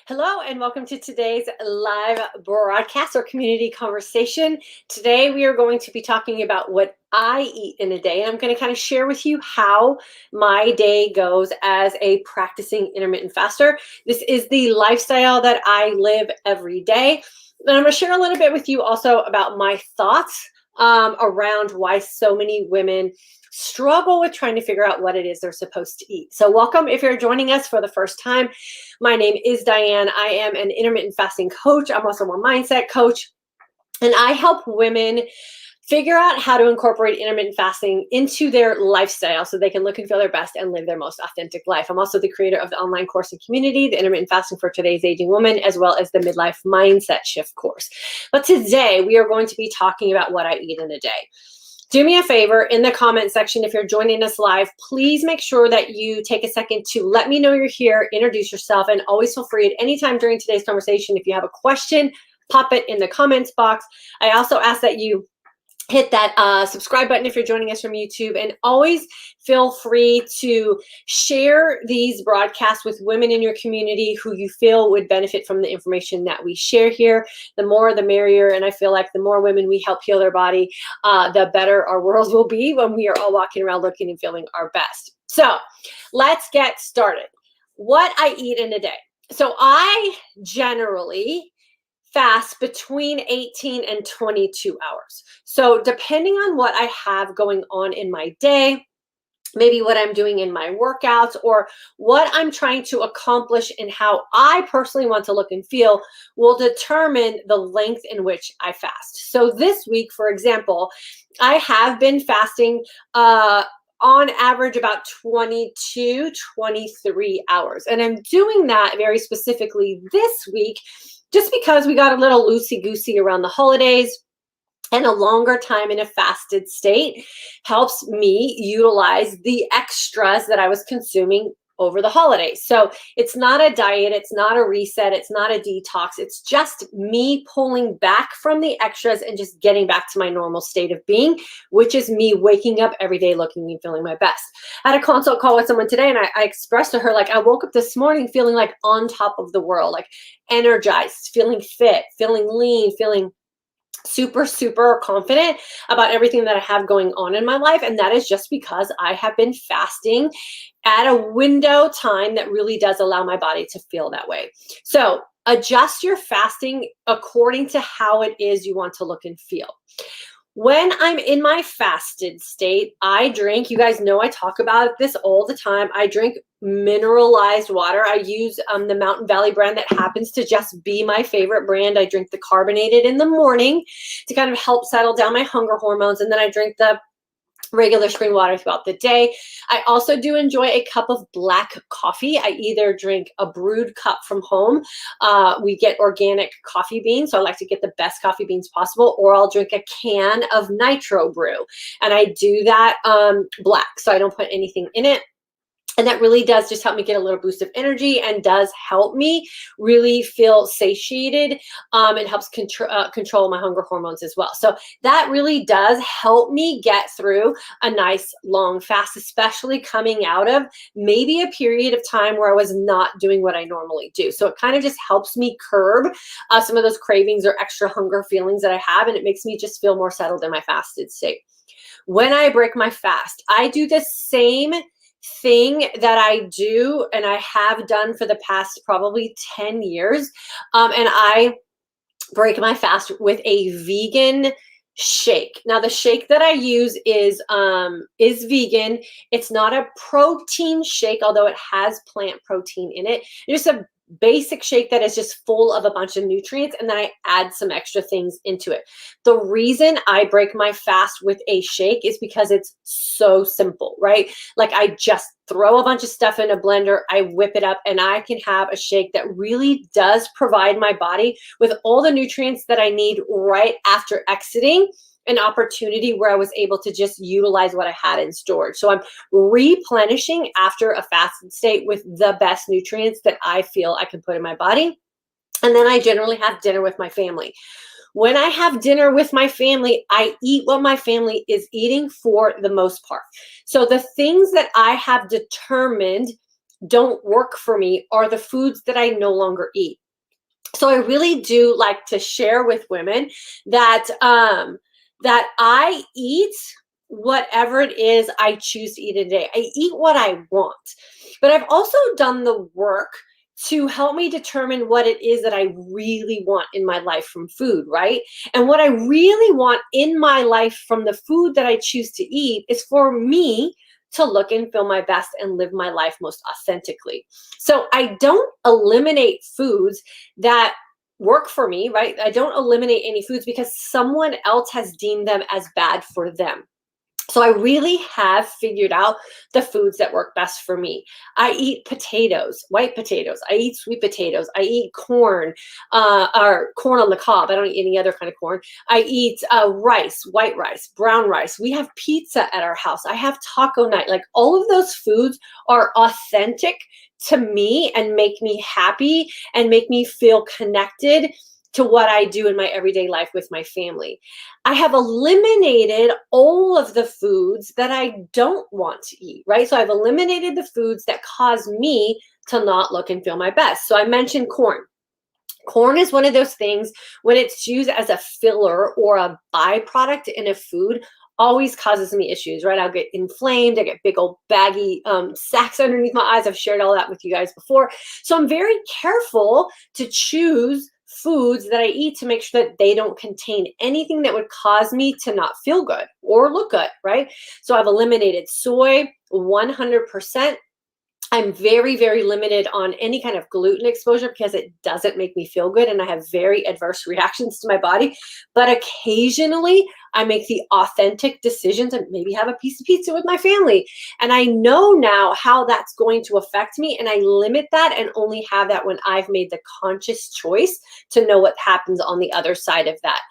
Hello and welcome to today's live broadcast or community conversation. Today we are going to be talking about what I eat in a day, and I'm going to kind of share with you how my day goes as a practicing intermittent faster. This is the lifestyle that I live every day. And I'm going to share a little bit with you also about my thoughts around why so many women struggle with trying to figure out what it is they're supposed to eat. So welcome if you're joining us for the first time. My name is Diane. I am an intermittent fasting coach. I'm also a mindset coach, and I help women figure out how to incorporate intermittent fasting into their lifestyle so they can look and feel their best and live their most authentic life. I'm also the creator of the online course and community, the Intermittent Fasting for Today's Aging Woman, as well as the Midlife Mindset Shift course. But today we are going to be talking about what I eat in a day. Do me a favor in the comment section, if you're joining us live, please make sure that you take a second to let me know you're here, introduce yourself, and always feel free at any time during today's conversation, if you have a question, pop it in the comments box. I also ask that you hit that subscribe button if you're joining us from YouTube, and always feel free to share these broadcasts with women in your community who you feel would benefit from the information that we share here. The more, the merrier, and I feel like the more women we help heal their body, the better our world will be when we are all walking around looking and feeling our best. So let's get started. What I eat in a day. So I generally fast between 18 and 22 hours. So depending on what I have going on in my day, maybe what I'm doing in my workouts or what I'm trying to accomplish and how I personally want to look and feel will determine the length in which I fast. So this week, for example, I have been fasting on average about 22, 23 hours. And I'm doing that very specifically this week just because we got a little loosey-goosey around the holidays, and a longer time in a fasted state helps me utilize the extras that I was consuming over the holidays. So it's not a diet, it's not a reset, it's not a detox, it's just me pulling back from the extras and just getting back to my normal state of being, which is me waking up every day looking and feeling my best. I had a consult call with someone today, and I expressed to her, like, I woke up this morning feeling like on top of the world, like energized, feeling fit, feeling lean, feeling super, super confident about everything that I have going on in my life. And that is just because I have been fasting at a window time that really does allow my body to feel that way. So adjust your fasting according to how it is you want to look and feel. When I'm in my fasted state, I drink, you guys know I talk about this all the time, I drink mineralized water. I use the Mountain Valley brand that happens to just be my favorite brand. I drink the carbonated in the morning to kind of help settle down my hunger hormones, and then I drink the regular spring water throughout the day. I also do enjoy a cup of black coffee. I either drink a brewed cup from home. We get organic coffee beans, so I like to get the best coffee beans possible, or I'll drink a can of nitro brew. And I do that black, so I don't put anything in it. And that really does just help me get a little boost of energy and does help me really feel satiated. It helps control my hunger hormones as well. So that really does help me get through a nice long fast, especially coming out of maybe a period of time where I was not doing what I normally do. So it kind of just helps me curb some of those cravings or extra hunger feelings that I have, and it makes me just feel more settled in my fasted state. When I break my fast, I do the same thing that I do and I have done for the past probably 10 years. And I break my fast with a vegan shake. Now the shake that I use is vegan. It's not a protein shake, although it has plant protein in it. It's just a basic shake that is just full of a bunch of nutrients, and then I add some extra things into it. The reason I break my fast with a shake is because it's so simple, right? Like I just throw a bunch of stuff in a blender, I whip it up, and I can have a shake that really does provide my body with all the nutrients that I need right after exiting an opportunity where I was able to just utilize what I had in storage. So I'm replenishing after a fasted state with the best nutrients that I feel I can put in my body. And then I generally have dinner with my family. When I have dinner with my family, I eat what my family is eating for the most part. So the things that I have determined don't work for me are the foods that I no longer eat. So I really do like to share with women that that I eat whatever it is I choose to eat a day. I eat what I want. But I've also done the work to help me determine what it is that I really want in my life from food, right? And what I really want in my life from the food that I choose to eat is for me to look and feel my best and live my life most authentically. So I don't eliminate foods that work for me, right? I don't eliminate any foods because someone else has deemed them as bad for them. So I really have figured out the foods that work best for me. I eat potatoes, white potatoes. I eat sweet potatoes. I eat corn, or corn on the cob. I don't eat any other kind of corn. I eat rice, white rice, brown rice. We have pizza at our house. I have taco night. Like, all of those foods are authentic to me and make me happy and make me feel connected to what I do in my everyday life with my family. I have eliminated all of the foods that I don't want to eat, right? So I've eliminated the foods that cause me to not look and feel my best. So I mentioned corn. Corn is one of those things, when it's used as a filler or a byproduct in a food, always causes me issues, right? I'll get inflamed. I get big old baggy sacs underneath my eyes. I've shared all that with you guys before. So I'm very careful to choose foods that I eat to make sure that they don't contain anything that would cause me to not feel good or look good, right? So I've eliminated soy 100%. I'm very, very limited on any kind of gluten exposure because it doesn't make me feel good and I have very adverse reactions to my body. But occasionally I make the authentic decisions and maybe have a piece of pizza with my family. And I know now how that's going to affect me, and I limit that and only have that when I've made the conscious choice to know what happens on the other side of that.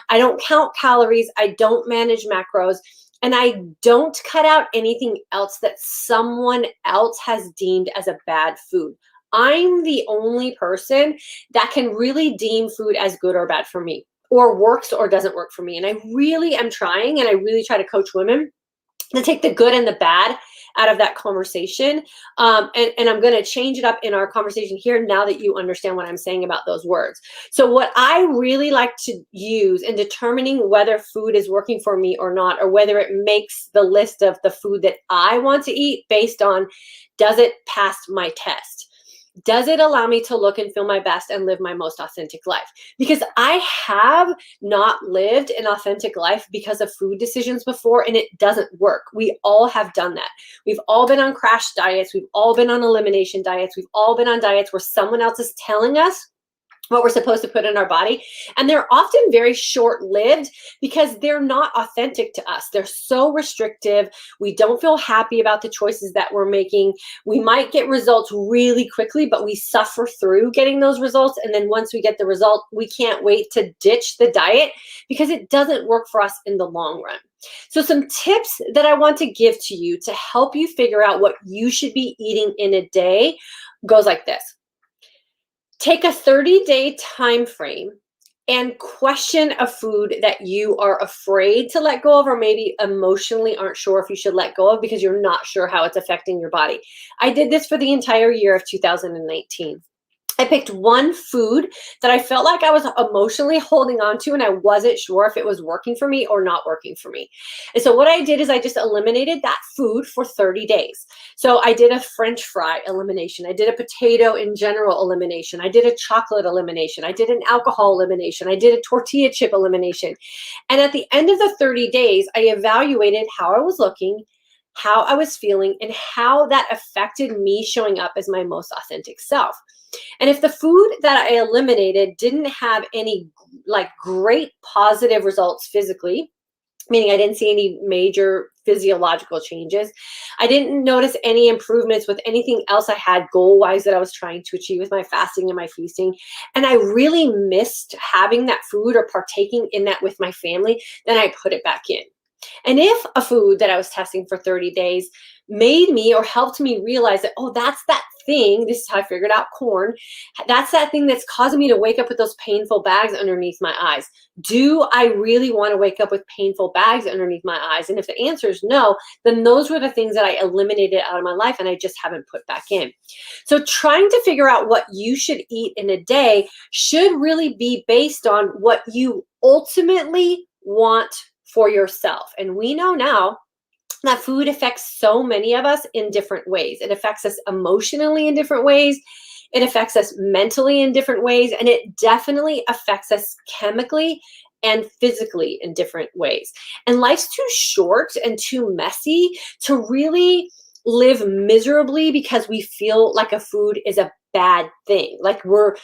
I don't count calories. I don't manage macros. And I don't cut out anything else that someone else has deemed as a bad food. I'm the only person that can really deem food as good or bad for me, or works or doesn't work for me. And I really am trying, and I really try to coach women to take the good and the bad out of that conversation. And I'm going to change it up in our conversation here now that you understand what I'm saying about those words. So what I really like to use in determining whether food is working for me or not, or whether it makes the list of the food that I want to eat based on, does it pass my test? Does it allow me to look and feel my best and live my most authentic life? Because I have not lived an authentic life because of food decisions before, and it doesn't work. We all have done that. We've all been on crash diets. We've all been on elimination diets. We've all been on diets where someone else is telling us what we're supposed to put in our body. And they're often very short-lived because they're not authentic to us. They're so restrictive. We don't feel happy about the choices that we're making. We might get results really quickly, but we suffer through getting those results. And then once we get the result, we can't wait to ditch the diet because it doesn't work for us in the long run. So some tips that I want to give to you to help you figure out what you should be eating in a day goes like this. Take a 30-day time frame and question a food that you are afraid to let go of, or maybe emotionally aren't sure if you should let go of because you're not sure how it's affecting your body. I did this for the entire year of 2019. I picked one food that I felt like I was emotionally holding on to, and I wasn't sure if it was working for me or not working for me. And so what I did is I just eliminated that food for 30 days. So I did a French fry elimination. I did a potato in general elimination. I did a chocolate elimination. I did an alcohol elimination. I did a tortilla chip elimination. And at the end of the 30 days, I evaluated how I was looking, how I was feeling, and how that affected me showing up as my most authentic self. And if the food that I eliminated didn't have any like great positive results physically, meaning I didn't see any major physiological changes, I didn't notice any improvements with anything else I had goal-wise that I was trying to achieve with my fasting and my feasting, and I really missed having that food or partaking in that with my family, then I put it back in. And if a food that I was testing for 30 days made me or helped me realize that, oh, that's that thing. This is how I figured out corn. That's that thing that's causing me to wake up with those painful bags underneath my eyes. Do I really want to wake up with painful bags underneath my eyes? And if the answer is no, then those were the things that I eliminated out of my life and I just haven't put back in. So trying to figure out what you should eat in a day should really be based on what you ultimately want for yourself. And we know now that food affects so many of us in different ways. It affects us emotionally in different ways. It affects us mentally in different ways. And it definitely affects us chemically and physically in different ways. And life's too short and too messy to really live miserably because we feel like a food is a bad thing. Like we're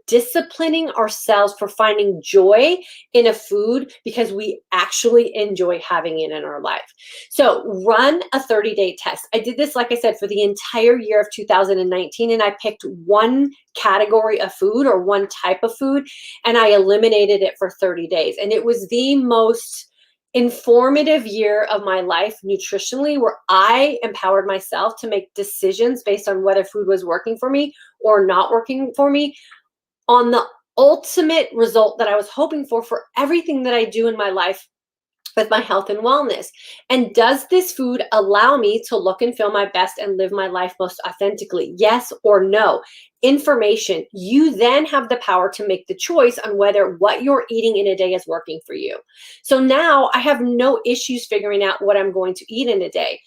disciplining ourselves for finding joy in a food because we actually enjoy having it in our life. So run a 30-day test. I did this, like I said, for the entire year of 2019, and I picked one category of food or one type of food, and I eliminated it for 30 days. And it was the most informative year of my life nutritionally, where I empowered myself to make decisions based on whether food was working for me or not working for me, on the ultimate result that I was hoping for everything that I do in my life with my health and wellness. And does this food allow me to look and feel my best and live my life most authentically? Yes or no? Information. You then have the power to make the choice on whether what you're eating in a day is working for you. So now I have no issues figuring out what I'm going to eat in a day.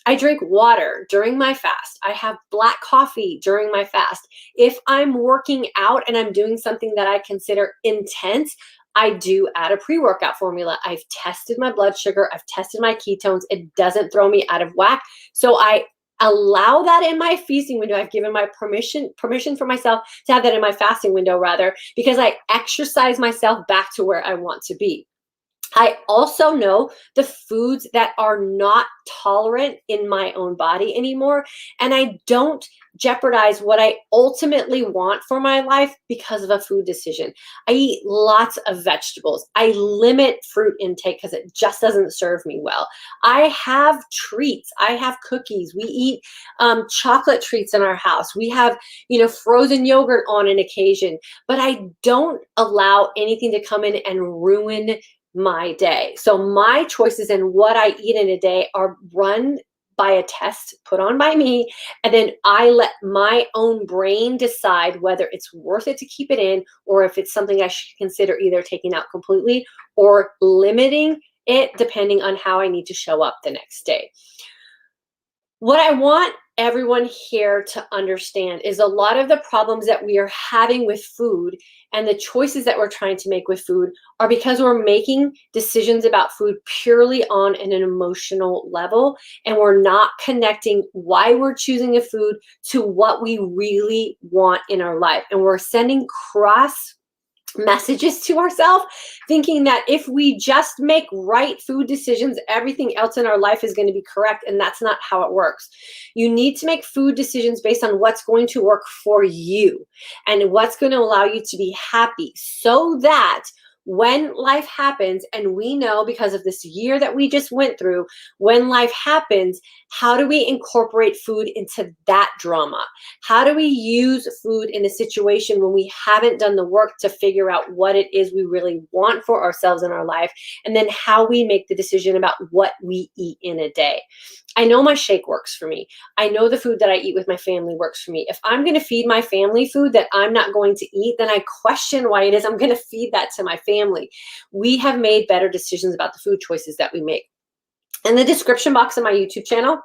I drink water during my fast. I have black coffee during my fast. If I'm working out and I'm doing something that I consider intense, I do add a pre-workout formula. I've tested my blood sugar. I've tested my ketones. It doesn't throw me out of whack. So I allow that in my feasting window. I've given my permission for myself to have that in my fasting window, rather, because I exercise myself back to where I want to be. I also know the foods that are not tolerant in my own body anymore, and I don't jeopardize what I ultimately want for my life because of a food decision. I eat lots of vegetables. I limit fruit intake because it just doesn't serve me well. I have treats. I have cookies. We eat chocolate treats in our house. We have, frozen yogurt on an occasion, but I don't allow anything to come in and ruin my day. So my choices and what I eat in a day are run by a test put on by me, and then I let my own brain decide whether it's worth it to keep it in, or if it's something I should consider either taking out completely or limiting it depending on how I need to show up the next day. What I want everyone here to understand is a lot of the problems that we are having with food and the choices that we're trying to make with food are because we're making decisions about food purely on an emotional level, and we're not connecting why we're choosing a food to what we really want in our life. And we're sending cross messages to ourselves, thinking that if we just make right food decisions, everything else in our life is going to be correct. And that's not how it works. You need to make food decisions based on what's going to work for you and what's going to allow you to be happy, so that when life happens, and we know because of this year that we just went through, when life happens, how do we incorporate food into that drama? How do we use food in a situation when we haven't done the work to figure out what it is we really want for ourselves in our life, and then how we make the decision about what we eat in a day? I know my shake works for me. I know the food that I eat with my family works for me. If I'm going to feed my family food that I'm not going to eat, then I question why it is I'm going to feed that to my family. We have made better decisions about the food choices that we make. In the description box of my YouTube channel,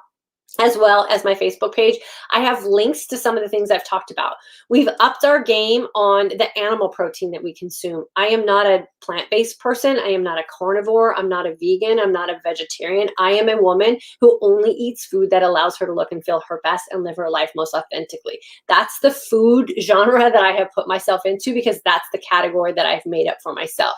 as well as my Facebook page, I have links to some of the things I've talked about. We've upped our game on the animal protein that we consume. I am not a plant-based person. I am not a carnivore. I'm not a vegan. I'm not a vegetarian. I am a woman who only eats food that allows her to look and feel her best and live her life most authentically. That's the food genre that I have put myself into, because that's the category that I've made up for myself.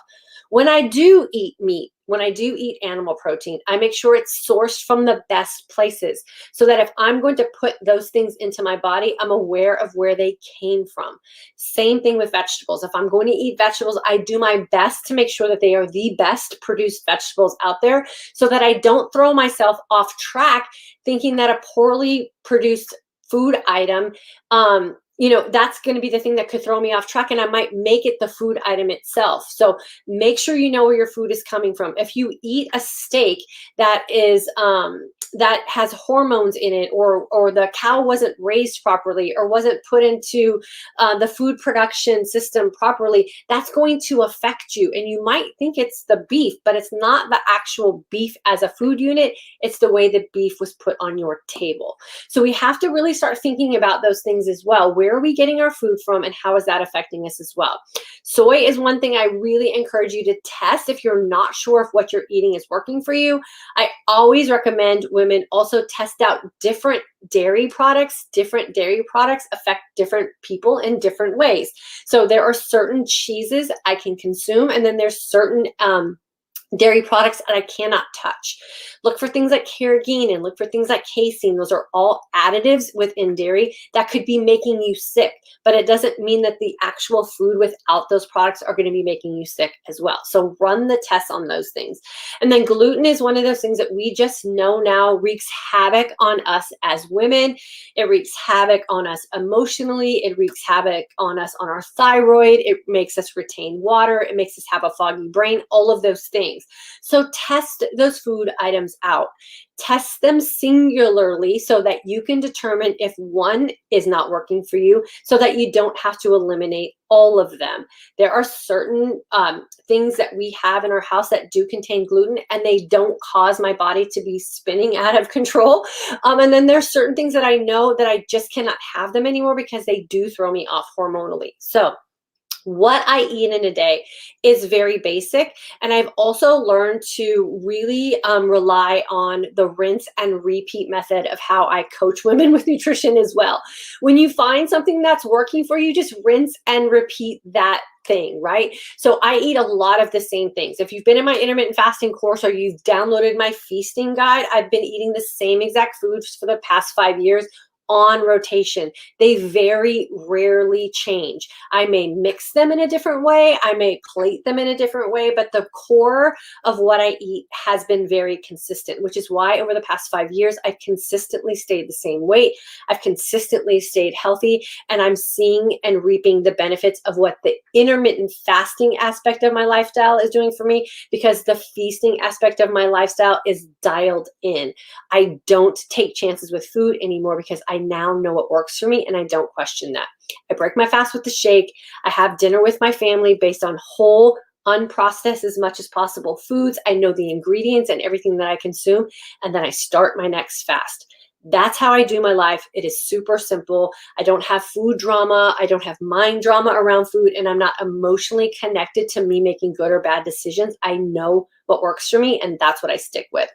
When I do eat meat, when I do eat animal protein, I make sure it's sourced from the best places so that if I'm going to put those things into my body, I'm aware of where they came from. Same thing with vegetables. If I'm going to eat vegetables, I do my best to make sure that they are the best produced vegetables out there so that I don't throw myself off track thinking that a poorly produced food item, that's going to be the thing that could throw me off track, and I might make it the food item itself. So make sure you know where your food is coming from. If you eat a steak that is that has hormones in it, or the cow wasn't raised properly, or wasn't put into the food production system properly, that's going to affect you. And you might think it's the beef, but it's not the actual beef as a food unit. It's the way the beef was put on your table. So we have to really start thinking about those things as well. Where are we getting our food from, and how is that affecting us as well? Soy is one thing I really encourage you to test if you're not sure if what you're eating is working for you. I always recommend women also test out different dairy products. Different dairy products affect different people in different ways. So there are certain cheeses I can consume, and then there's certain dairy products that I cannot touch. Look for things like carrageenan, look for things like casein. Those are all additives within dairy that could be making you sick, but it doesn't mean that the actual food without those products are going to be making you sick as well. So run the tests on those things. And then gluten is one of those things that we just know now wreaks havoc on us as women. It wreaks havoc on us emotionally. It wreaks havoc on us on our thyroid. It makes us retain water. It makes us have a foggy brain, all of those things. So test those food items out. Test them singularly so that you can determine if one is not working for you, so that you don't have to eliminate all of them. There are certain things that we have in our house that do contain gluten, and they don't cause my body to be spinning out of control. And then there's certain things that I know that I just cannot have them anymore because they do throw me off hormonally. So what I eat in a day is very basic. And I've also learned to really rely on the rinse and repeat method of how I coach women with nutrition as well. When you find something that's working for you, just rinse and repeat that thing, right? So I eat a lot of the same things. If you've been in my intermittent fasting course or you've downloaded my feasting guide, I've been eating the same exact foods for the past 5 years on rotation. They very rarely change. I may mix them in a different way. I may plate them in a different way, but the core of what I eat has been very consistent, which is why over the past 5 years, I've consistently stayed the same weight. I've consistently stayed healthy, and I'm seeing and reaping the benefits of what the intermittent fasting aspect of my lifestyle is doing for me, because the feasting aspect of my lifestyle is dialed in. I don't take chances with food anymore because I now know what works for me, and I don't question that. I break my fast with the shake. I have dinner with my family based on whole, unprocessed as much as possible foods. I know the ingredients and everything that I consume, and then I start my next fast. That's how I do my life. It is super simple. I don't have food drama. I don't have mind drama around food, and I'm not emotionally connected to me making good or bad decisions. I know what works for me, and that's what I stick with.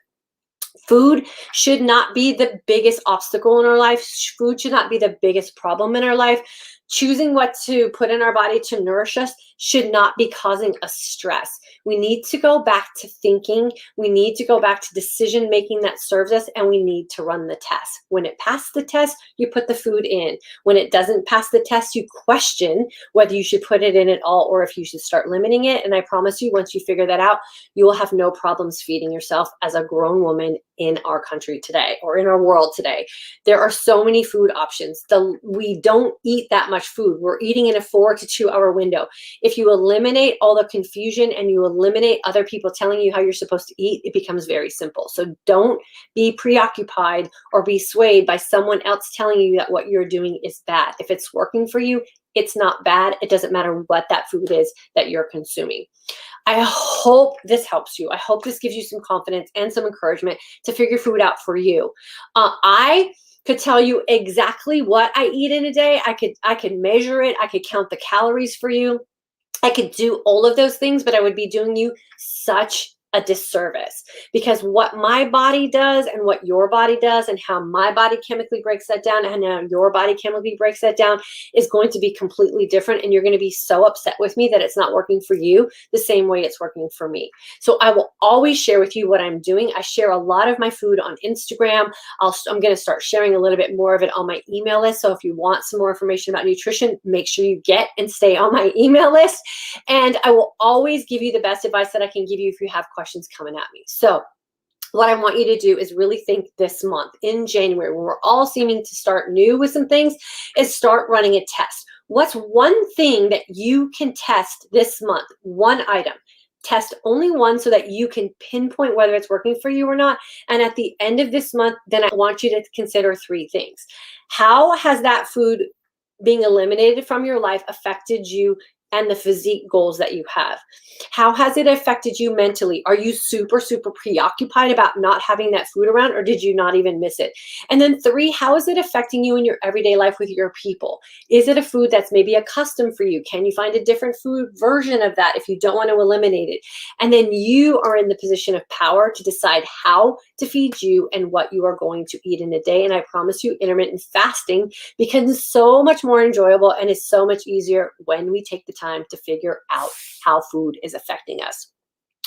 Food should not be the biggest obstacle in our life. Food should not be the biggest problem in our life. Choosing what to put in our body to nourish us should not be causing us stress. We need to go back to thinking. We need to go back to decision making that serves us, and we need to run the test. When it passed the test, you put the food in. When it doesn't pass the test, you question whether you should put it in at all or if you should start limiting it. And I promise you, once you figure that out, you will have no problems feeding yourself as a grown woman in our country today, or in our world today. There are so many food options. We don't eat that much food. We're eating in a 4 to 2 hour window. If you eliminate all the confusion and you eliminate other people telling you how you're supposed to eat, it becomes very simple. So don't be preoccupied or be swayed by someone else telling you that what you're doing is bad. If it's working for you, it's not bad. It doesn't matter what that food is that you're consuming. I hope this helps you. I hope this gives you some confidence and some encouragement to figure food out for you. I could tell you exactly what I eat in a day. I could measure it. I could count the calories for you. I could do all of those things, but I would be doing you such a disservice, because what my body does and what your body does and how my body chemically breaks that down and how your body chemically breaks that down is going to be completely different. And you're going to be so upset with me that it's not working for you the same way it's working for me. So I will always share with you what I'm doing. I share a lot of my food on Instagram. I'm going to start sharing a little bit more of it on my email list. So if you want some more information about nutrition, make sure you get and stay on my email list. And I will always give you the best advice that I can give you if you have questions coming at me. So what I want you to do is really think this month in January, when we're all seeming to start new with some things, is start running a test. What's one thing that you can test this month? One item. Test only one so that you can pinpoint whether it's working for you or not. And at the end of this month, then I want you to consider 3 things. How has that food being eliminated from your life affected you and the physique goals that you have? How has it affected you mentally? Are you super, super preoccupied about not having that food around, or did you not even miss it? And then 3, how is it affecting you in your everyday life with your people? Is it a food that's maybe a custom for you? Can you find a different food version of that if you don't want to eliminate it? And then you are in the position of power to decide how to feed you and what you are going to eat in a day. And I promise you, intermittent fasting becomes so much more enjoyable and is so much easier when we take the time to figure out how food is affecting us.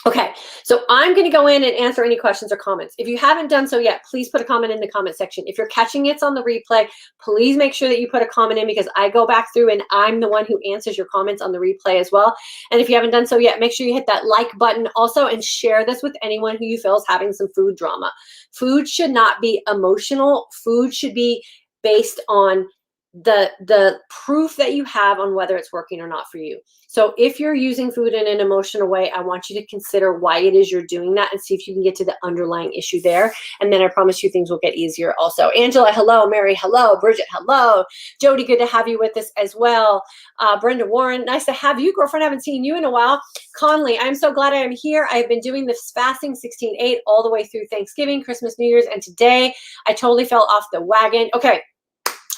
Okay, so I'm going to go in and answer any questions or comments. If you haven't done so yet, please put a comment in the comment section. If you're catching it on the replay, please make sure that you put a comment in, because I go back through and I'm the one who answers your comments on the replay as well. And if you haven't done so yet, make sure you hit that like button also and share this with anyone who you feel is having some food drama. Food should not be emotional. Food should be based on the proof that you have on whether it's working or not for you. So if you're using food in an emotional way, I want you to consider why it is you're doing that and see if you can get to the underlying issue there. And then I promise you things will get easier also. Angela, hello. Mary, hello. Bridget, hello. Jody, good to have you with us as well. Brenda Warren, nice to have you. Girlfriend, I haven't seen you in a while. Conley, I'm so glad I am here. I've been doing this fasting 16/8 all the way through Thanksgiving, Christmas, New Year's, and today I totally fell off the wagon. Okay.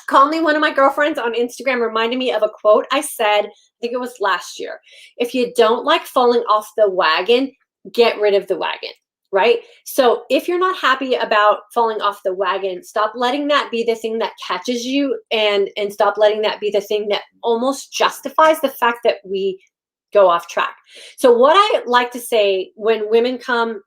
Conley, one of my girlfriends on Instagram, reminded me of a quote I said, I think it was last year. If you don't like falling off the wagon, get rid of the wagon, right? So if you're not happy about falling off the wagon, stop letting that be the thing that catches you, and stop letting that be the thing that almost justifies the fact that we go off track. So what I like to say when women come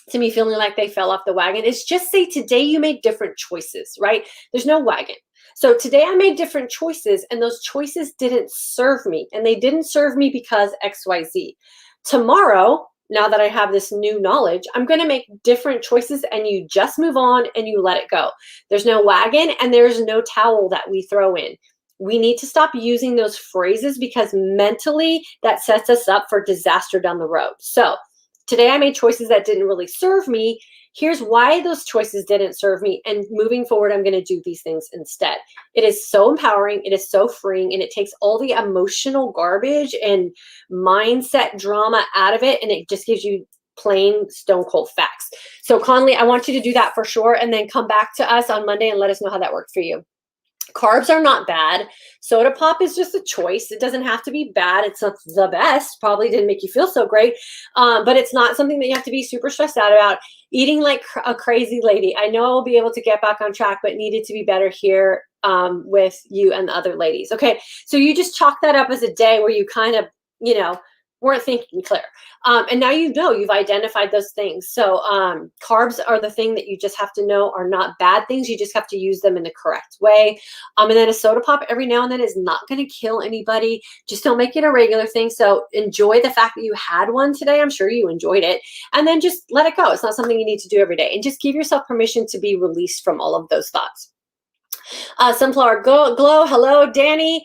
to me feeling like they fell off the wagon is just say, today you made different choices, right? There's no wagon. So today I made different choices, and those choices didn't serve me, and they didn't serve me because XYZ. Tomorrow, now that I have this new knowledge, I'm going to make different choices, and you just move on and you let it go. There's no wagon and there's no towel that we throw in. We need to stop using those phrases, because mentally that sets us up for disaster down the road. So today I made choices that didn't really serve me. Here's why those choices didn't serve me. And moving forward, I'm going to do these things instead. It is so empowering. It is so freeing. And it takes all the emotional garbage and mindset drama out of it. And it just gives you plain stone cold facts. So Conley, I want you to do that for sure. And then come back to us on Monday and let us know how that worked for you. Carbs are not bad. Soda pop is just a choice. It doesn't have to be bad. It's not the best. Probably didn't make you feel so great. But it's not something that you have to be super stressed out about. Eating like a crazy lady. I know I'll be able to get back on track, but needed to be better here with you and the other ladies. Okay, so you just chalk that up as a day where you kind of, weren't thinking clear. And now you've identified those things. So carbs are the thing that you just have to know are not bad things. You just have to use them in the correct way. And then a soda pop every now and then is not going to kill anybody. Just don't make it a regular thing. So enjoy the fact that you had one today. I'm sure you enjoyed it. And then just let it go. It's not something you need to do every day. And just give yourself permission to be released from all of those thoughts. Sunflower Glow, hello, Danny.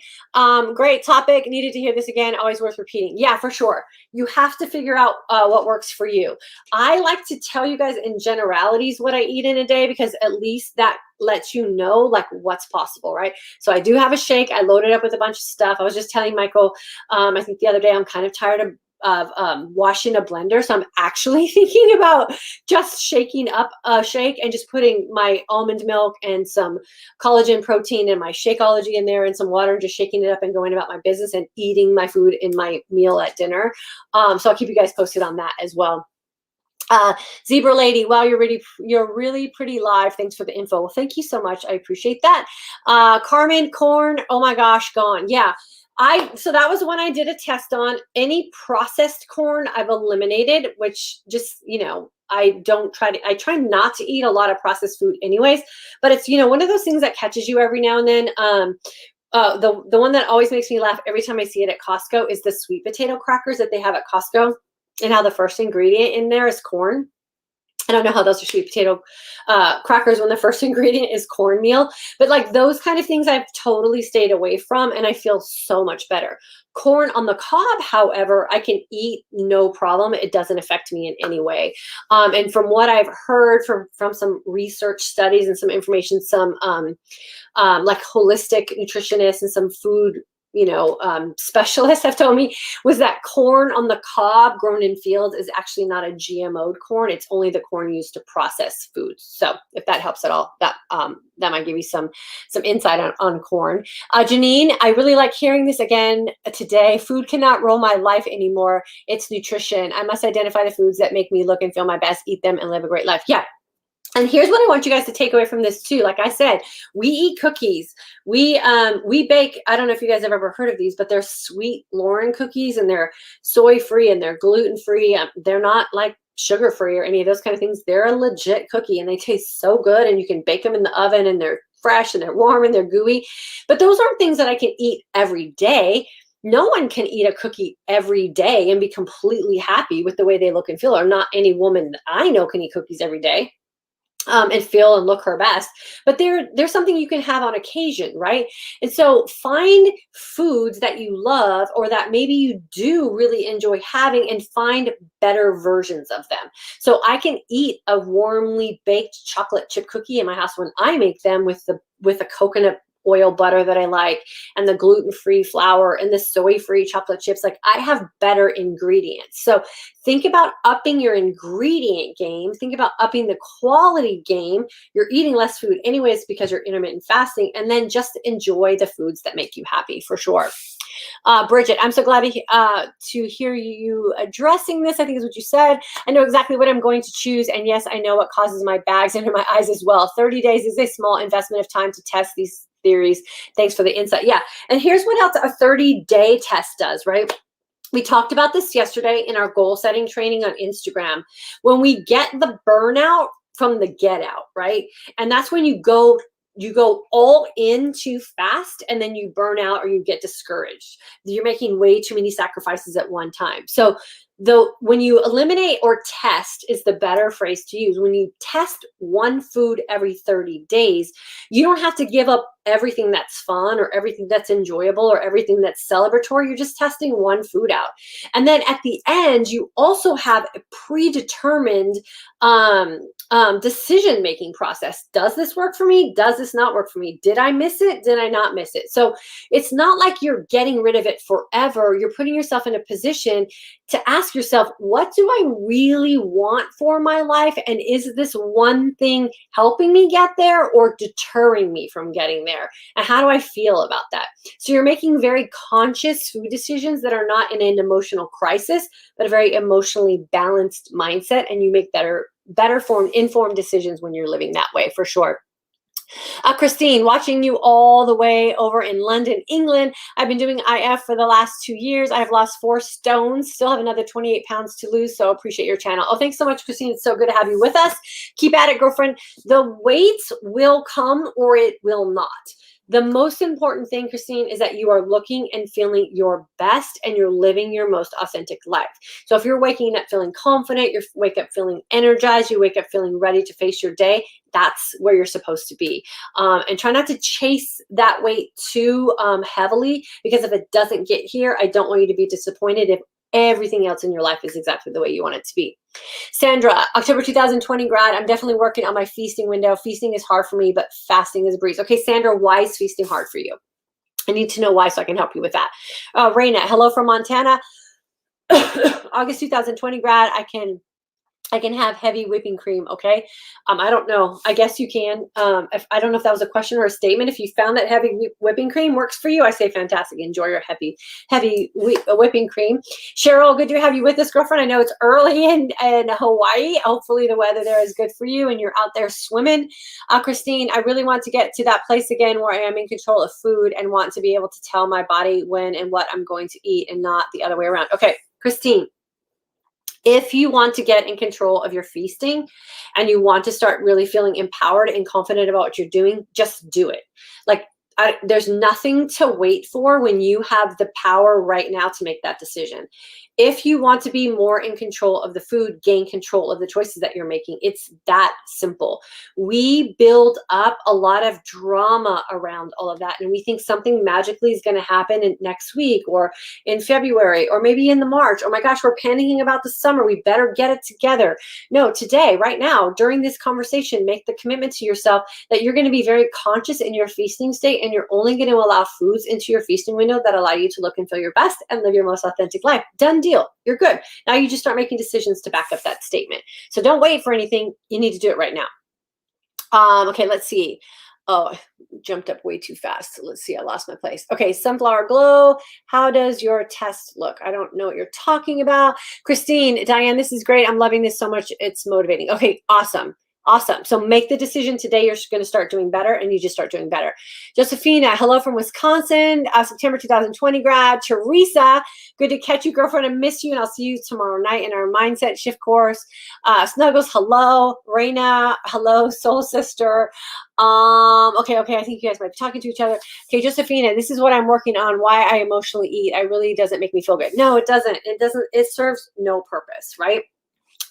Great topic. Needed to hear this again. Always worth repeating. Yeah, for sure. You have to figure out what works for you. I like to tell you guys in generalities what I eat in a day, because at least that lets you know like what's possible, right? So I do have a shake. I loaded up with a bunch of stuff. I was just telling Michael, I think the other day, I'm kind of tired of washing a blender. So I'm actually thinking about just shaking up a shake and just putting my almond milk and some collagen protein and my Shakeology in there and some water and just shaking it up and going about my business and eating my food in my meal at dinner. So I'll keep you guys posted on that as well. Zebra Lady, wow, you're really pretty live. Thanks for the info. Well, thank you so much. I appreciate that. Carmen, corn, oh my gosh, gone. Yeah. So that was one I did a test on. Any processed corn I've eliminated, which just, I try not to eat a lot of processed food anyways, but it's, one of those things that catches you every now and then. The one that always makes me laugh every time I see it at Costco is the sweet potato crackers that they have at Costco, and how the first ingredient in there is corn. I don't know how those are sweet potato crackers when the first ingredient is cornmeal, but like those kind of things I've totally stayed away from, and I feel so much better. Corn on the cob, however, I can eat no problem. It doesn't affect me in any way. And from what I've heard from some research studies and some information, some like holistic nutritionists and some food specialists have told me, was that corn on the cob grown in fields is actually not a GMO'd corn. It's only the corn used to process foods. So if that helps at all, that might give you some insight on corn. Janine, I really like hearing this again today. Food cannot rule my life anymore. It's nutrition. I must identify the foods that make me look and feel my best, eat them, and live a great life. Yeah. And here's what I want you guys to take away from this too. Like I said, we eat cookies. We bake. I don't know if you guys have ever heard of these, but they're sweet Lauren cookies, and they're soy-free and they're gluten-free. They're not like sugar-free or any of those kind of things. They're a legit cookie, and they taste so good, and you can bake them in the oven, and they're fresh and they're warm and they're gooey. But those aren't things that I can eat every day. No one can eat a cookie every day and be completely happy with the way they look and feel, or not any woman that I know can eat cookies every day. And feel and look her best, but there's something you can have on occasion, right? And so find foods that you love, or that maybe you do really enjoy having, and find better versions of them. So I can eat a warmly baked chocolate chip cookie in my house when I make them with a coconut oil butter that I like, and the gluten-free flour, and the soy-free chocolate chips. Like, I have better ingredients. So think about upping your ingredient game. Think about upping the quality game. You're eating less food anyways because you're intermittent fasting, and then just enjoy the foods that make you happy, for sure. Bridget, I'm so glad to hear you addressing this. I think is what you said. I know exactly what I'm going to choose. And yes, I know what causes my bags under my eyes as well. 30 days is a small investment of time to test these theories. Thanks for the insight. Yeah. And here's what else a 30-day test does, right? We talked about this yesterday in our goal setting training on Instagram. When we get the burnout from the get out, right? And that's when you go all in too fast, and then you burn out or you get discouraged. You're making way too many sacrifices at one time. So when you eliminate, or test is the better phrase to use, when you test one food every 30 days, you don't have to give up everything that's fun, or everything that's enjoyable, or everything that's celebratory. You're just testing one food out. And then at the end, you also have a predetermined decision-making process. Does this work for me? Does this not work for me? Did I miss it? Did I not miss it? So it's not like you're getting rid of it forever. You're putting yourself in a position to ask yourself, what do I really want for my life? And is this one thing helping me get there, or deterring me from getting there? And how do I feel about that? So you're making very conscious food decisions that are not in an emotional crisis, but a very emotionally balanced mindset. And you make better informed decisions when you're living that way, for sure. Christine, watching you all the way over in London, England. I've been doing IF for the last 2 years. I've lost 4 stones, still have another 28 pounds to lose. So appreciate your channel. Oh, thanks so much, Christine. It's so good to have you with us. Keep at it, girlfriend. The weights will come, or it will not. The most important thing, Christine, is that you are looking and feeling your best, and you're living your most authentic life. So if you're waking up feeling confident, you wake up feeling energized, you wake up feeling ready to face your day, that's where you're supposed to be. And try not to chase that weight too heavily, because if it doesn't get here, I don't want you to be disappointed if everything else in your life is exactly the way you want it to be. Sandra, October 2020 grad. I'm definitely working on my feasting window. Feasting is hard for me, but fasting is a breeze. Okay, Sandra, why is feasting hard for you? I need to know why so I can help you with that. Raina, hello from Montana. August 2020 grad. I can have heavy whipping cream, okay? I don't know. I guess you can. I don't know if that was a question or a statement. If you found that heavy whipping cream works for you, I say fantastic. Enjoy your heavy whipping cream. Cheryl, good to have you with us, girlfriend. I know it's early in Hawaii. Hopefully the weather there is good for you and you're out there swimming. Christine, I really want to get to that place again where I am in control of food and want to be able to tell my body when and what I'm going to eat and not the other way around. Okay, Christine. If you want to get in control of your feasting and you want to start really feeling empowered and confident about what you're doing, just do it. Like, there's nothing to wait for when you have the power right now to make that decision. If you want to be more in control of the food, gain control of the choices that you're making. It's that simple. We build up a lot of drama around all of that, and we think something magically is going to happen in next week or in February or maybe in the March. Oh my gosh, we're panicking about the summer. We better get it together. No, today, right now, during this conversation, make the commitment to yourself that you're going to be very conscious in your feasting state, and you're only going to allow foods into your feasting window that allow you to look and feel your best and live your most authentic life. Done deal. You're good. Now you just start making decisions to back up that statement. So don't wait for anything. You need to do it right now. Okay, let's see. Oh, I jumped up way too fast. Let's see. I lost my place. Okay, Sunflower Glow. How does your test look? I don't know what you're talking about. Christine, Diane, this is great. I'm loving this so much. It's motivating. Okay, awesome. Awesome. So make the decision today. You're going to start doing better, and you just start doing better. Josephina, hello from Wisconsin, September 2020 grad. Teresa, good to catch you, girlfriend. I miss you, and I'll see you tomorrow night in our Mindset Shift course. Snuggles, hello. Raina, hello. Soul Sister. Okay. I think you guys might be talking to each other. Okay, Josephina, this is what I'm working on. Why I emotionally eat. It really doesn't make me feel good. No, it doesn't. It doesn't. It serves no purpose, right?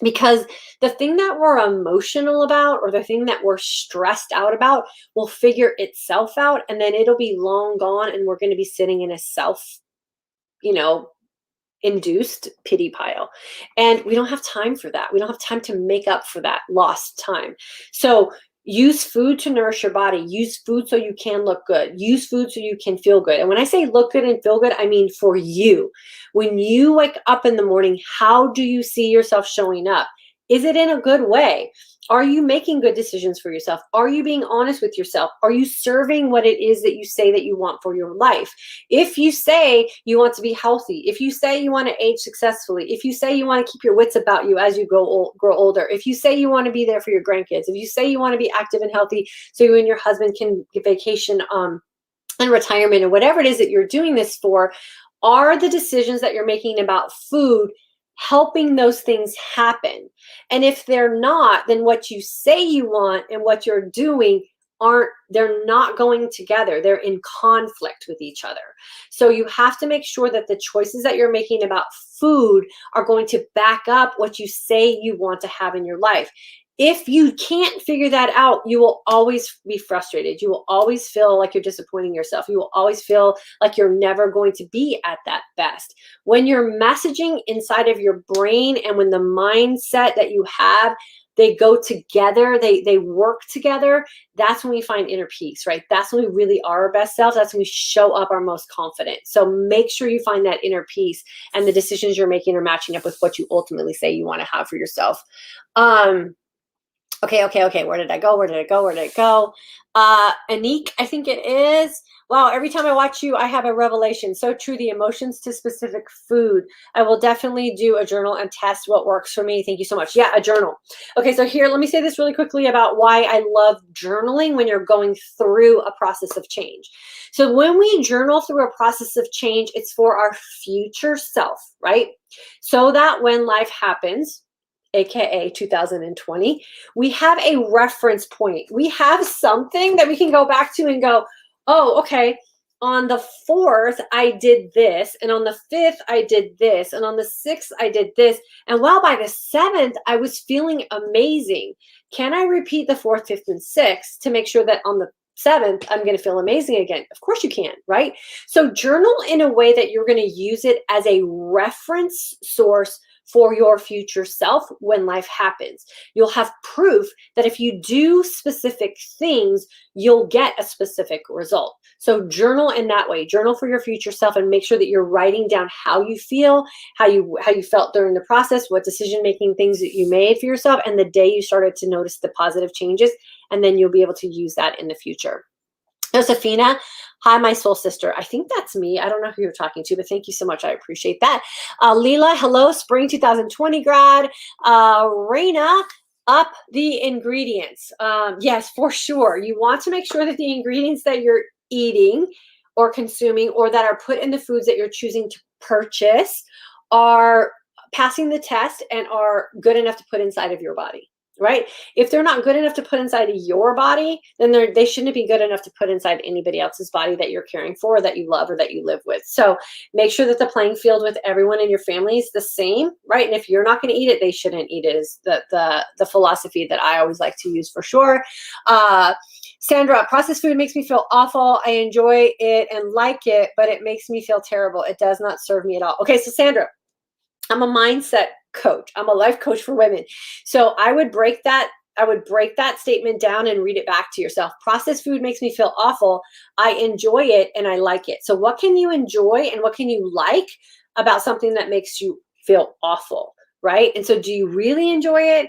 Because the thing that we're emotional about or the thing that we're stressed out about will figure itself out, and then it'll be long gone, and we're going to be sitting in a induced pity pile. And we don't have time for that. We don't have time to make up for that lost time. So use food to nourish your body. Use food so you can look good. Use food so you can feel good. And when I say look good and feel good, I mean for you. When you wake up in the morning, how do you see yourself showing up? Is it in a good way? Are you making good decisions for yourself? Are you being honest with yourself? Are you serving what it is that you say that you want for your life? If you say you want to be healthy, if you say you want to age successfully, if you say you want to keep your wits about you as you grow older, if you say you want to be there for your grandkids, if you say you want to be active and healthy so you and your husband can get vacation and retirement, or whatever it is that you're doing this for, are the decisions that you're making about food helping those things happen? And if they're not, then what you say you want and what you're doing they're not going together. They're in conflict with each other. So you have to make sure that the choices that you're making about food are going to back up what you say you want to have in your life. If you can't figure that out, you will always be frustrated. You will always feel like you're disappointing yourself. You will always feel like you're never going to be at that best. When you're messaging inside of your brain and when the mindset that you have, they go together, they work together, that's when we find inner peace, right? That's when we really are our best selves. That's when we show up our most confident. So make sure you find that inner peace and the decisions you're making are matching up with what you ultimately say you want to have for yourself. Okay. Where did I go? Anik, I think it is. Wow, every time I watch you, I have a revelation. So true, the emotions to specific food. I will definitely do a journal and test what works for me. Thank you so much. Yeah, a journal. Okay, so here, let me say this really quickly about why I love journaling when you're going through a process of change. So when we journal through a process of change, it's for our future self, right? So that when life happens, AKA 2020, we have a reference point. We have something that we can go back to and go, oh, okay, on the 4th, I did this. And on the 5th, I did this. And on the 6th, I did this. And well, by the 7th, I was feeling amazing. Can I repeat the 4th, 5th, and 6th to make sure that on the 7th, I'm going to feel amazing again? Of course you can, right? So journal in a way that you're going to use it as a reference source for your future self when life happens. You'll have proof that if you do specific things, you'll get a specific result. So journal in that way. Journal for your future self and make sure that you're writing down how you feel, how you felt during the process, what decision-making things that you made for yourself, and the day you started to notice the positive changes, and then you'll be able to use that in the future. Josefina, hi, my soul sister. I think that's me. I don't know who you're talking to, but thank you so much. I appreciate that. Leela, hello, spring 2020 grad. Raina, up the ingredients. Yes, for sure. You want to make sure that the ingredients that you're eating or consuming or that are put in the foods that you're choosing to purchase are passing the test and are good enough to put inside of your body. Right? If they're not good enough to put inside of your body, then they shouldn't be good enough to put inside anybody else's body that you're caring for, or that you love, or that you live with. So make sure that the playing field with everyone in your family is the same, right? And if you're not going to eat it, they shouldn't eat it, is the philosophy that I always like to use for sure. Sandra, processed food makes me feel awful. I enjoy it and like it, but it makes me feel terrible. It does not serve me at all. Okay, so Sandra, I'm a mindset coach. I'm a life coach for women. So I would break that statement down and read it back to yourself. Processed food makes me feel awful. I enjoy it and I like it. So what can you enjoy and what can you like about something that makes you feel awful? Right? And so do you really enjoy it?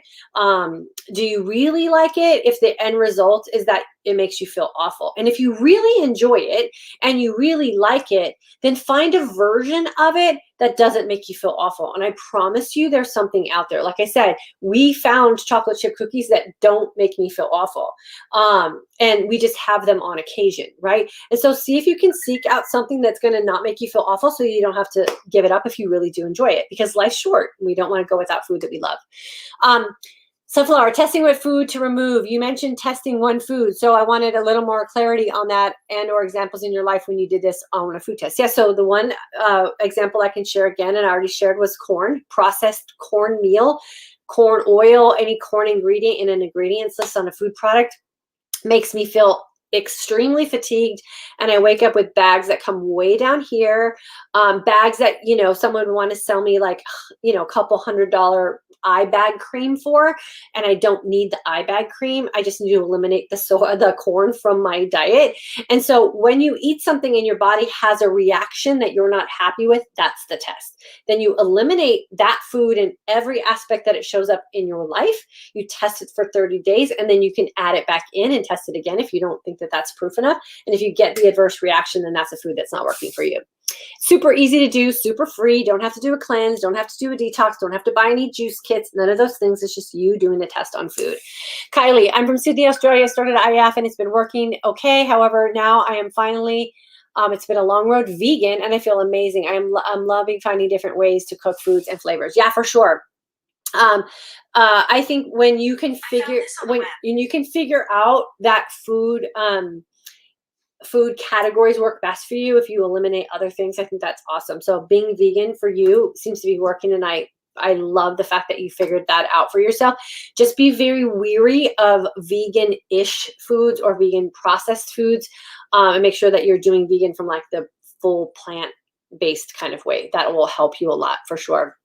Do you really like it if the end result is that it makes you feel awful? And if you really enjoy it and you really like it, then find a version of it that doesn't make you feel awful. And I promise you there's something out there. Like I said, we found chocolate chip cookies that don't make me feel awful. And we just have them on occasion, right? And so see if you can seek out something that's going to not make you feel awful so you don't have to give it up if you really do enjoy it, because life's short. We don't want to go without food that we love. Sunflower, testing what food to remove. You mentioned testing one food, so I wanted a little more clarity on that and or examples in your life when you did this on a food test. Yeah, so the one example I can share again, and I already shared, was corn, processed corn meal, corn oil, any corn ingredient in an ingredients list on a food product makes me feel extremely fatigued, and I wake up with bags that come way down here, bags that, someone would want to sell me like, a couple $100 eye bag cream for, and I don't need the eye bag cream. I just need to eliminate the corn from my diet. And so when you eat something and your body has a reaction that you're not happy with, that's the test. Then you eliminate that food in every aspect that it shows up in your life. You test it for 30 days, and then you can add it back in and test it again if you don't think that that's proof enough. And if you get the adverse reaction, then that's a food that's not working for you. Super easy to do, super free. Don't have to do a cleanse, don't have to do a detox, don't have to buy any juice kits, none of those things. It's just you doing the test on food. Kylie, I'm from Sydney, Australia. I started IF and it's been working okay. However, now I am finally, it's been a long road, vegan, and I feel amazing. I'm loving finding different ways to cook foods and flavors. Yeah, for sure. I think when you can figure out that food categories work best for you, if you eliminate other things, I think that's awesome. So being vegan for you seems to be working, and I love the fact that you figured that out for yourself. Just be very weary of vegan-ish foods or vegan processed foods, and make sure that you're doing vegan from like the full plant-based kind of way. That will help you a lot for sure.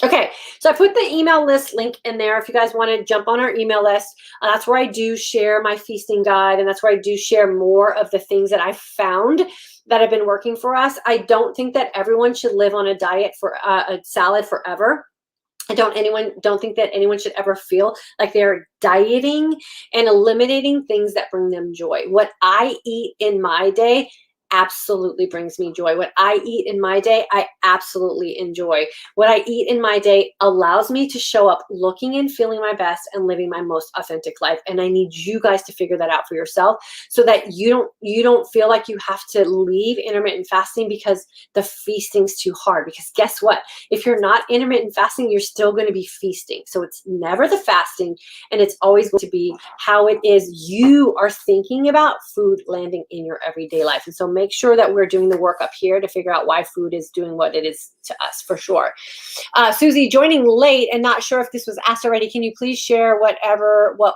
Okay, so I put the email list link in there if you guys want to jump on our email list. That's where I do share my feasting guide, and that's where I do share more of the things that I found that have been working for us. I don't think that everyone should live on a diet for a salad forever. I don't think that anyone should ever feel like they're dieting and eliminating things that bring them joy. What I eat in my day absolutely brings me joy. What I eat in my day, I absolutely enjoy. What I eat in my day allows me to show up looking and feeling my best and living my most authentic life. And I need you guys to figure that out for yourself so that you don't feel like you have to leave intermittent fasting because the feasting's too hard. Because guess what? If you're not intermittent fasting, you're still going to be feasting. So it's never the fasting, and it's always going to be how it is you are thinking about food landing in your everyday life. And so make sure that we're doing the work up here to figure out why food is doing what it is to us, for sure. Susie, joining late and not sure if this was asked already. Can you please share what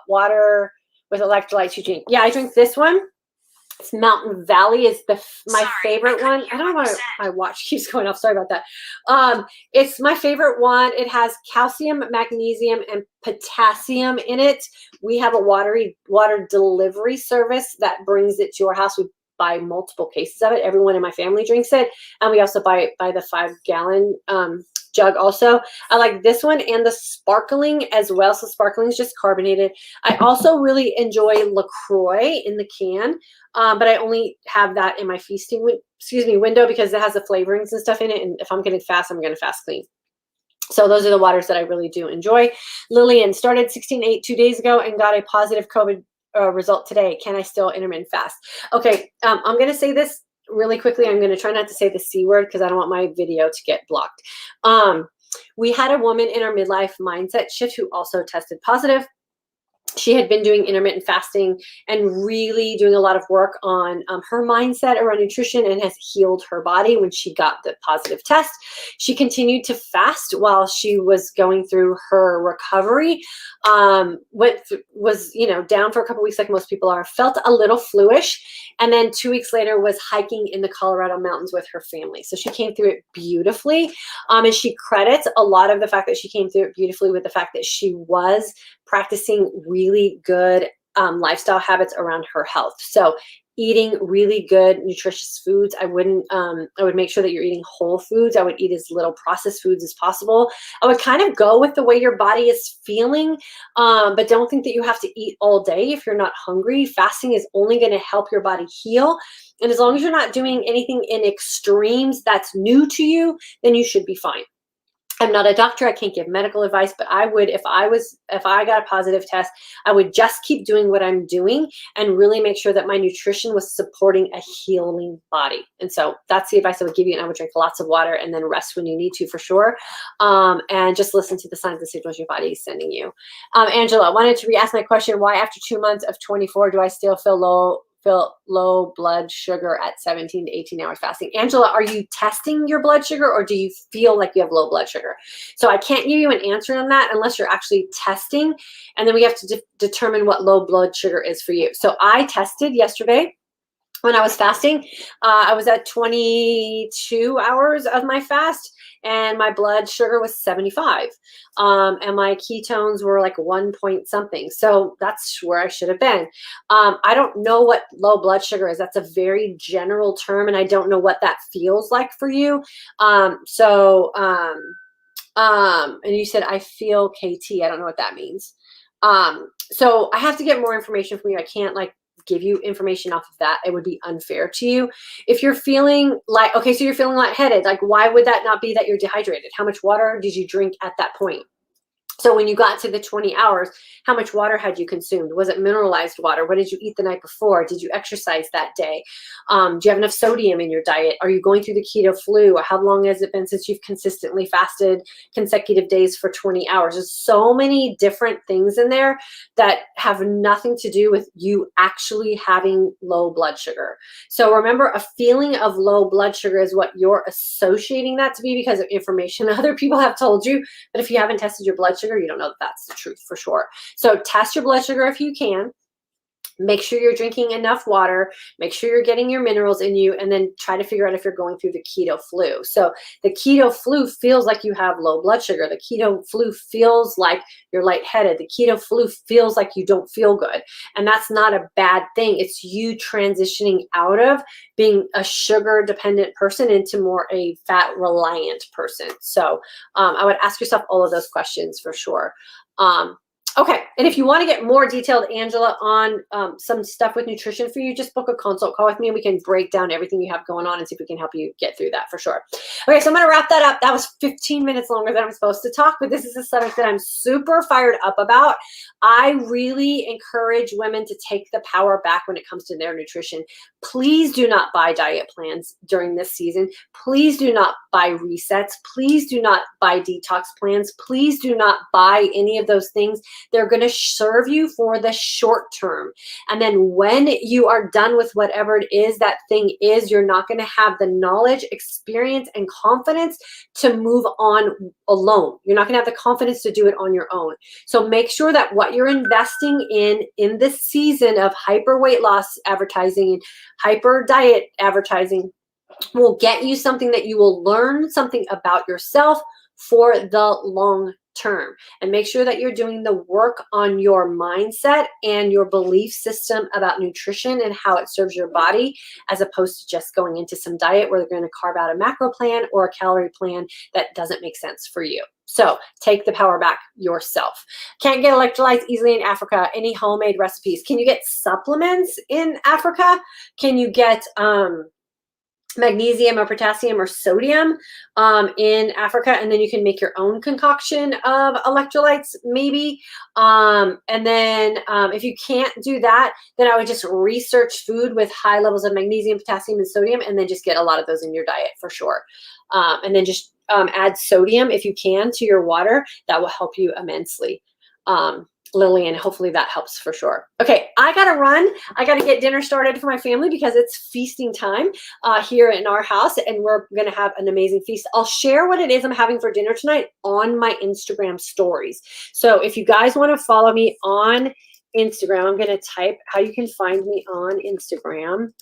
water with electrolytes you drink? Yeah, I drink this one. It's Mountain Valley is my favorite one. I don't know why my watch keeps going off. Sorry about that. It's my favorite one. It has calcium, magnesium, and potassium in it. We have a water delivery service that brings it to our house. We buy multiple cases of it. Everyone in my family drinks it. And we also buy the 5-gallon jug also. I like this one and the sparkling as well. So sparkling is just carbonated. I also really enjoy LaCroix in the can, but I only have that in my feasting window because it has the flavorings and stuff in it. And if I'm going to fast, I'm going to fast clean. So those are the waters that I really do enjoy. Lillian started 16/8 2 days ago and got a positive COVID result today. Can I still intermittent fast? Okay, I'm going to say this really quickly. I'm going to try not to say the C word because I don't want my video to get blocked. We had a woman in our midlife mindset shift who also tested positive. She had been doing intermittent fasting and really doing a lot of work on her mindset around nutrition and has healed her body when she got the positive test. She continued to fast while she was going through her recovery. Was down for a couple weeks like most people are, felt a little fluish, and then 2 weeks later was hiking in the Colorado mountains with her family. So she came through it beautifully. And she credits a lot of the fact that she came through it beautifully with the fact that she was practicing really good lifestyle habits around her health. So eating really good, nutritious foods. I would make sure that you're eating whole foods. I would eat as little processed foods as possible. I would kind of go with the way your body is feeling, but don't think that you have to eat all day if you're not hungry. Fasting is only going to help your body heal. And as long as you're not doing anything in extremes that's new to you, then you should be fine. I'm not a doctor. I can't give medical advice, but I would, if I got a positive test, I would just keep doing what I'm doing and really make sure that my nutrition was supporting a healing body. And so that's the advice I would give you. And I would drink lots of water and then rest when you need to, for sure. And just listen to the signs and signals your body is sending you. Angela, I wanted to re-ask my question. Why after 2 months of 24 do I still feel low blood sugar at 17 to 18 hours fasting? Angela, are you testing your blood sugar or do you feel like you have low blood sugar? So I can't give you an answer on that unless you're actually testing. And then we have to determine what low blood sugar is for you. So I tested yesterday when I was fasting. I was at 22 hours of my fast and my blood sugar was 75. And my ketones were like 1 point something. So that's where I should have been. I don't know what low blood sugar is. That's a very general term, and I don't know what that feels like for you. And you said, I feel KT. I don't know what that means. So I have to get more information from you. I can't give you information off of that. It would be unfair to you. If you're feeling okay, so you're feeling lightheaded, why would that not be that you're dehydrated? How much water did you drink at that point? So when you got to the 20 hours, how much water had you consumed? Was it mineralized water? What did you eat the night before? Did you exercise that day? Do you have enough sodium in your diet? Are you going through the keto flu? How long has it been since you've consistently fasted consecutive days for 20 hours? There's so many different things in there that have nothing to do with you actually having low blood sugar. So remember, a feeling of low blood sugar is what you're associating that to be because of information other people have told you. But if you haven't tested your blood sugar, you don't know that that's the truth for sure. So test your blood sugar if you can. Make sure you're drinking enough water. Make sure you're getting your minerals in you, and then try to figure out if you're going through the keto flu. So the keto flu feels like you have low blood sugar. The keto flu feels like you're lightheaded. The keto flu feels like you don't feel good. And that's not a bad thing. It's you transitioning out of being a sugar dependent person into more a fat reliant person. So I would ask yourself all of those questions for sure. Okay, and if you want to get more detailed, Angela, on some stuff with nutrition for you, just book a consult call with me and we can break down everything you have going on and see if we can help you get through that for sure. Okay, so I'm going to wrap that up. That was 15 minutes longer than I'm supposed to talk, but this is a subject that I'm super fired up about. I really encourage women to take the power back when it comes to their nutrition. Please do not buy diet plans during this season. Please do not buy resets. Please do not buy detox plans. Please do not buy any of those things They're going to serve you for the short term. And then when you are done with whatever it is that thing is, you're not going to have the knowledge, experience, and confidence to move on alone. You're not going to have the confidence to do it on your own. So make sure that what you're investing in this season of hyper weight loss advertising and hyper diet advertising will get you something that you will learn something about yourself for the long term. And make sure that you're doing the work on your mindset and your belief system about nutrition and how it serves your body, as opposed to just going into some diet where they're going to carve out a macro plan or a calorie plan that doesn't make sense for you. So take the power back yourself. Can't get electrolytes easily in Africa. Any homemade recipes? Can you get supplements in Africa? Can you get magnesium or potassium or sodium in Africa, and then you can make your own concoction of electrolytes maybe. And then if you can't do that, then I would just research food with high levels of magnesium, potassium, and sodium, and then just get a lot of those in your diet for sure. And then just add sodium if you can to your water. That will help you immensely. Lillian, hopefully that helps for sure. Okay, I gotta run. I gotta get dinner started for my family because it's feasting time here in our house, and we're gonna have an amazing feast. I'll share what it is I'm having for dinner tonight on my Instagram stories. So if you guys want to follow me on Instagram, I'm gonna type how you can find me on Instagram.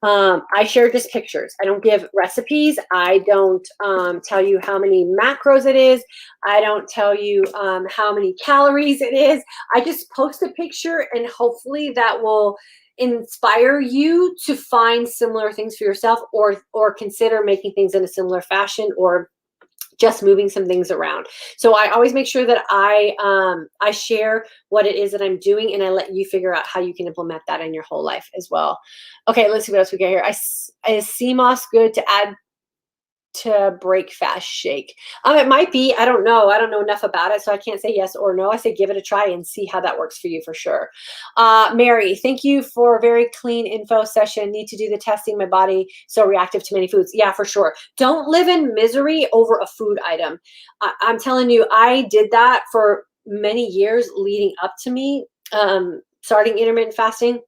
I share just pictures. I don't give recipes. I don't tell you how many macros it is. I don't tell you how many calories it is. I just post a picture, and hopefully that will inspire you to find similar things for yourself, or consider making things in a similar fashion, or just moving some things around. So I always make sure that I share what it is that I'm doing, and I let you figure out how you can implement that in your whole life as well. Okay, let's see what else we got here. Is Cmos good to add to break fast shake? It might be. I don't know. I don't know enough about it, so I can't say yes or no. I say give it a try and see how that works for you for sure. Mary, thank you for a very clean info session. Need to do the testing. My body so reactive to many foods. Yeah, for sure. Don't live in misery over a food item. I'm telling you, I did that for many years leading up to me starting intermittent fasting.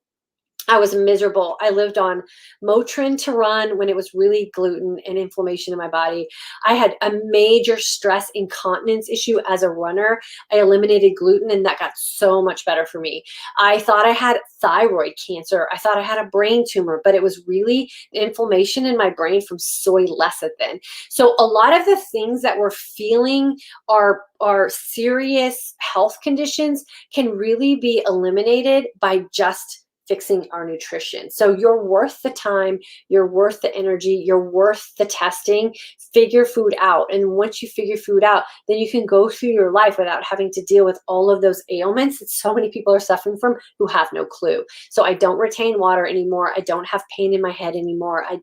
I was miserable. I lived on Motrin to run when it was really gluten and inflammation in my body. I had a major stress incontinence issue as a runner. I eliminated gluten, and that got so much better for me. I thought I had thyroid cancer. I thought I had a brain tumor, but it was really inflammation in my brain from soy lecithin. So a lot of the things that we're feeling are serious health conditions can really be eliminated by just fixing our nutrition. So you're worth the time, you're worth the energy, you're worth the testing. Figure food out. And once you figure food out, then you can go through your life without having to deal with all of those ailments that so many people are suffering from who have no clue. So I don't retain water anymore. I don't have pain in my head anymore. I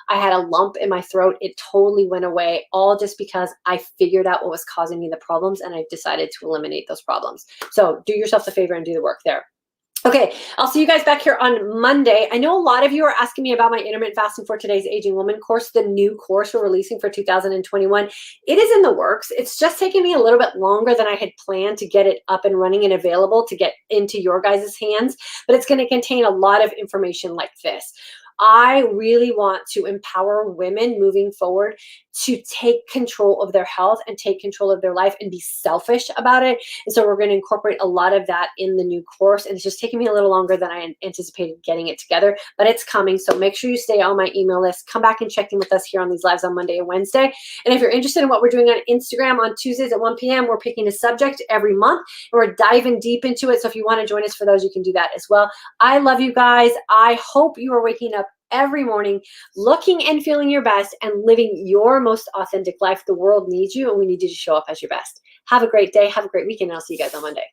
had a lump in my throat. It totally went away, all just because I figured out what was causing me the problems, and I decided to eliminate those problems. So do yourself a favor and do the work there. Okay, I'll see you guys back here on Monday. I know a lot of you are asking me about my intermittent fasting for today's Aging Woman course, the new course we're releasing for 2021. It is in the works. It's just taking me a little bit longer than I had planned to get it up and running and available to get into your guys' hands, but it's going to contain a lot of information like this. I really want to empower women moving forward to take control of their health and take control of their life and be selfish about it. And so we're going to incorporate a lot of that in the new course. And it's just taking me a little longer than I anticipated getting it together, but it's coming. So make sure you stay on my email list. Come back and check in with us here on these lives on Monday and Wednesday. And if you're interested in what we're doing on Instagram on Tuesdays at 1 p.m., we're picking a subject every month and we're diving deep into it. So if you want to join us for those, you can do that as well. I love you guys. I hope you are waking up every morning looking and feeling your best and living your most authentic life. The world needs you, and we need you to show up as your best. Have a great day. Have a great weekend. And I'll see you guys on Monday.